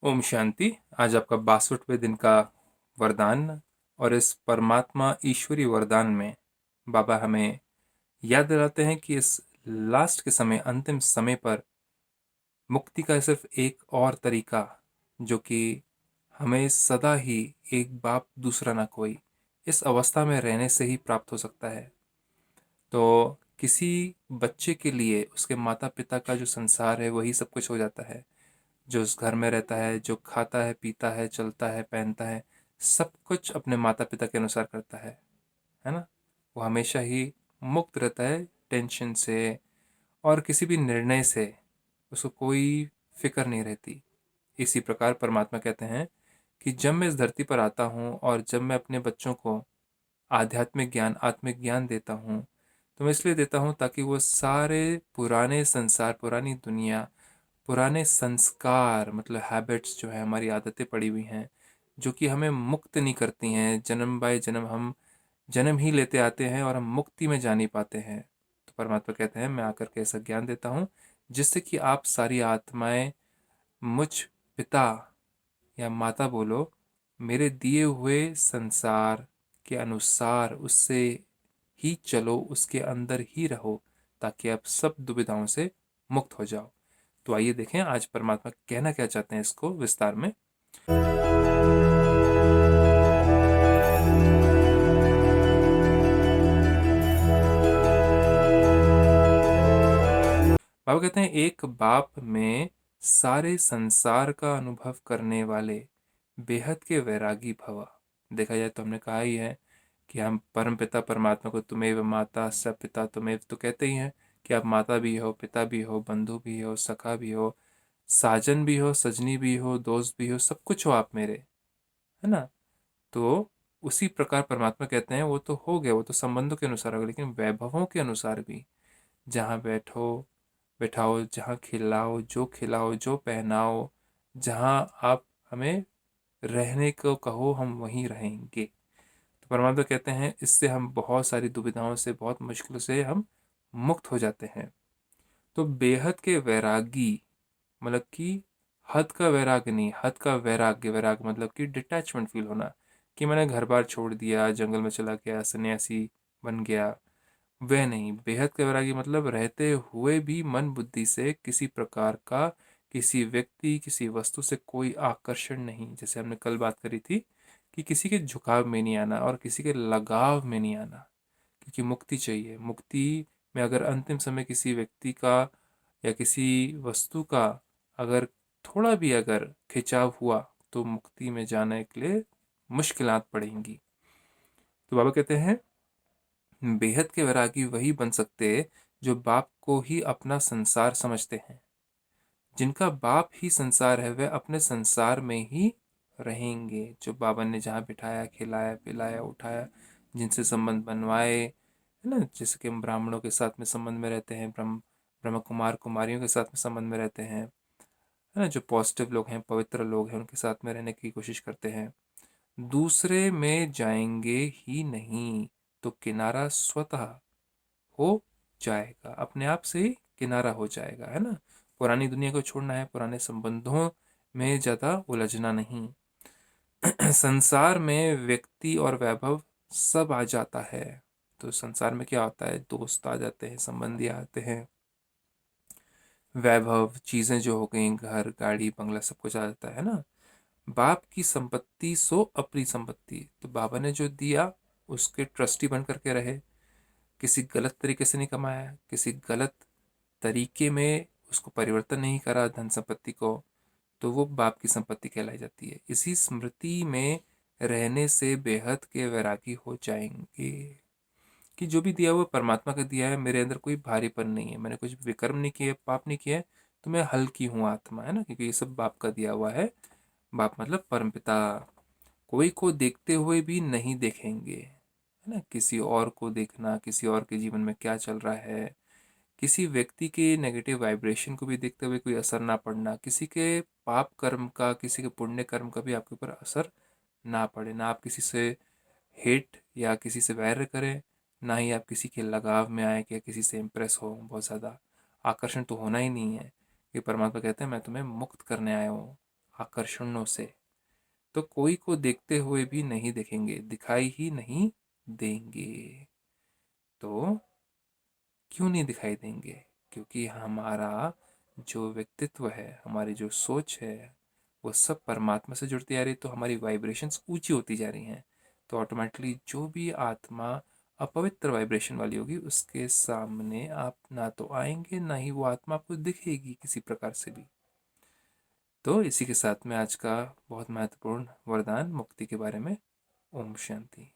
ओम शांति। आज आपका 62वें दिन का वरदान, और इस परमात्मा ईश्वरी वरदान में बाबा हमें याद दिलाते हैं कि इस लास्ट के समय, अंतिम समय पर मुक्ति का सिर्फ एक और तरीका, जो कि हमें सदा ही एक बाप दूसरा ना कोई, इस अवस्था में रहने से ही प्राप्त हो सकता है। तो किसी बच्चे के लिए उसके माता पिता का जो संसार है वही सब कुछ हो जाता है। जो उस घर में रहता है, जो खाता है, पीता है, चलता है, पहनता है, सब कुछ अपने माता पिता के अनुसार करता है ना। वो हमेशा ही मुक्त रहता है टेंशन से, और किसी भी निर्णय से उसको कोई फिक्र नहीं रहती। इसी प्रकार परमात्मा कहते हैं कि जब मैं इस धरती पर आता हूँ और जब मैं अपने बच्चों को आध्यात्मिक ज्ञान, आत्मिक ज्ञान देता हूँ, तो मैं इसलिए देता हूँ ताकि वो सारे पुराने संसार, पुरानी दुनिया, पुराने संस्कार, मतलब हैबिट्स जो है, हमारी आदतें पड़ी हुई हैं, जो कि हमें मुक्त नहीं करती हैं। जन्म बाय जन्म हम जन्म ही लेते आते हैं और हम मुक्ति में जा नहीं पाते हैं। तो परमात्मा कहते हैं मैं आकर के ऐसा ज्ञान देता हूँ जिससे कि आप सारी आत्माएं मुझ पिता या माता बोलो, मेरे दिए हुए संसार के अनुसार उससे ही चलो, उसके अंदर ही रहो, ताकि आप सब दुविधाओं से मुक्त हो जाओ। तो आइए देखें आज परमात्मा कहना क्या चाहते हैं इसको विस्तार में। बाबा कहते हैं एक बाप में सारे संसार का अनुभव करने वाले बेहद के वैरागी भवा। देखा जाए तो हमने कहा ही है कि हम परम पिता परमात्मा को तुम्हें माता स पिता तुम्हें तो कहते ही हैं कि आप माता भी हो, पिता भी हो, बंधु भी हो, सखा भी हो, साजन भी हो, सजनी भी हो, दोस्त भी हो, सब कुछ हो आप मेरे, है ना। तो उसी प्रकार परमात्मा कहते हैं वो तो हो गया, वो तो संबंधों के अनुसार हो गया, लेकिन वैभवों के अनुसार भी, जहाँ बैठो बैठाओ, जहाँ खिलाओ, जो खिलाओ, जो पहनाओ, जहाँ आप हमें रहने को कहो हम वहीं रहेंगे। तो परमात्मा कहते हैं इससे हम बहुत सारी दुविधाओं से, बहुत मुश्किलों से हम मुक्त हो जाते हैं। तो बेहद के वैरागी मतलब कि हद का वैराग नहीं, हद का वैराग्य। वैराग मतलब कि डिटैचमेंट फील होना, कि मैंने घर बार छोड़ दिया, जंगल में चला गया, सन्यासी बन गया, वह नहीं। बेहद का वैरागी मतलब रहते हुए भी मन बुद्धि से किसी प्रकार का, किसी व्यक्ति, किसी वस्तु से कोई आकर्षण नहीं। जैसे हमने कल बात करी थी कि किसी के झुकाव में नहीं आना और किसी के लगाव में नहीं आना, क्योंकि मुक्ति चाहिए। मुक्ति में अगर अंतिम समय किसी व्यक्ति का या किसी वस्तु का अगर थोड़ा भी अगर खिंचाव हुआ, तो मुक्ति में जाने के लिए मुश्किलात पड़ेंगी। तो बाबा कहते हैं बेहद के वैरागी वही बन सकते जो बाप को ही अपना संसार समझते हैं। जिनका बाप ही संसार है वह अपने संसार में ही रहेंगे। जो बाबा ने जहाँ बिठाया, खिलाया, पिलाया, उठाया, जिनसे संबंध बनवाए, है ना, जैसे कि हम ब्राह्मणों के साथ में संबंध में रहते हैं, ब्रह्म कुमार कुमारियों के साथ में संबंध में रहते हैं, है ना, जो पॉजिटिव लोग हैं, पवित्र लोग हैं, उनके साथ में रहने की कोशिश करते हैं। दूसरे में जाएंगे ही नहीं, तो किनारा स्वतः हो जाएगा, अपने आप से ही किनारा हो जाएगा, है ना। पुरानी दुनिया को छोड़ना है, पुराने संबंधों में ज़्यादा उलझना नहीं। संसार में व्यक्ति और वैभव सब आ जाता है। तो संसार में क्या होता है, दोस्त आ जाते हैं, संबंधी आते हैं, वैभव चीज़ें जो हो गई, घर गाड़ी बंगला सब कुछ आ जाता है ना। बाप की संपत्ति सो अपनी संपत्ति। तो बाबा ने जो दिया उसके ट्रस्टी बन करके रहे, किसी गलत तरीके से नहीं कमाया, किसी गलत तरीके में उसको परिवर्तन नहीं करा धन संपत्ति को, तो वो बाप की संपत्ति कहलाई जाती है। इसी स्मृति में रहने से बेहद के वैरागी हो जाएंगे कि जो भी दिया हुआ परमात्मा का दिया है, मेरे अंदर कोई भारीपन नहीं है, मैंने कुछ विकर्म नहीं किए, पाप नहीं किया है, तो मैं हल्की हूँ आत्मा, है ना, क्योंकि ये सब बाप का दिया हुआ है। बाप मतलब परमपिता। कोई को देखते हुए भी नहीं देखेंगे, है ना। किसी और को देखना, किसी और के जीवन में क्या चल रहा है, किसी व्यक्ति के नेगेटिव वाइब्रेशन को भी देखते हुए कोई असर ना पड़ना, किसी के पाप कर्म का, किसी के पुण्य कर्म का भी आपके ऊपर असर ना पड़े। ना आप किसी से हेट या किसी से वैर करें, ना ही आप किसी के लगाव में आए कि किसी से इम्प्रेस हो। बहुत ज़्यादा आकर्षण तो होना ही नहीं है। ये परमात्मा कहते हैं मैं तुम्हें मुक्त करने आया हूँ, आकर्षणों से, तो कोई को देखते हुए भी नहीं देखेंगे, दिखाई ही नहीं देंगे। तो क्यों नहीं दिखाई देंगे? क्योंकि हमारा जो व्यक्तित्व है, हमारी जो सोच है, वो सब परमात्मा से जुड़ती जा रही है, तो हमारी वाइब्रेशंस ऊंची होती जा रही हैं। तो ऑटोमेटिकली जो भी आत्मा अपवित्र वाइब्रेशन वाली होगी, उसके सामने आप ना तो आएंगे, ना ही वो आत्मा आपको दिखेगी किसी प्रकार से भी। तो इसी के साथ में आज का बहुत महत्वपूर्ण वरदान मुक्ति के बारे में। ओम शांति।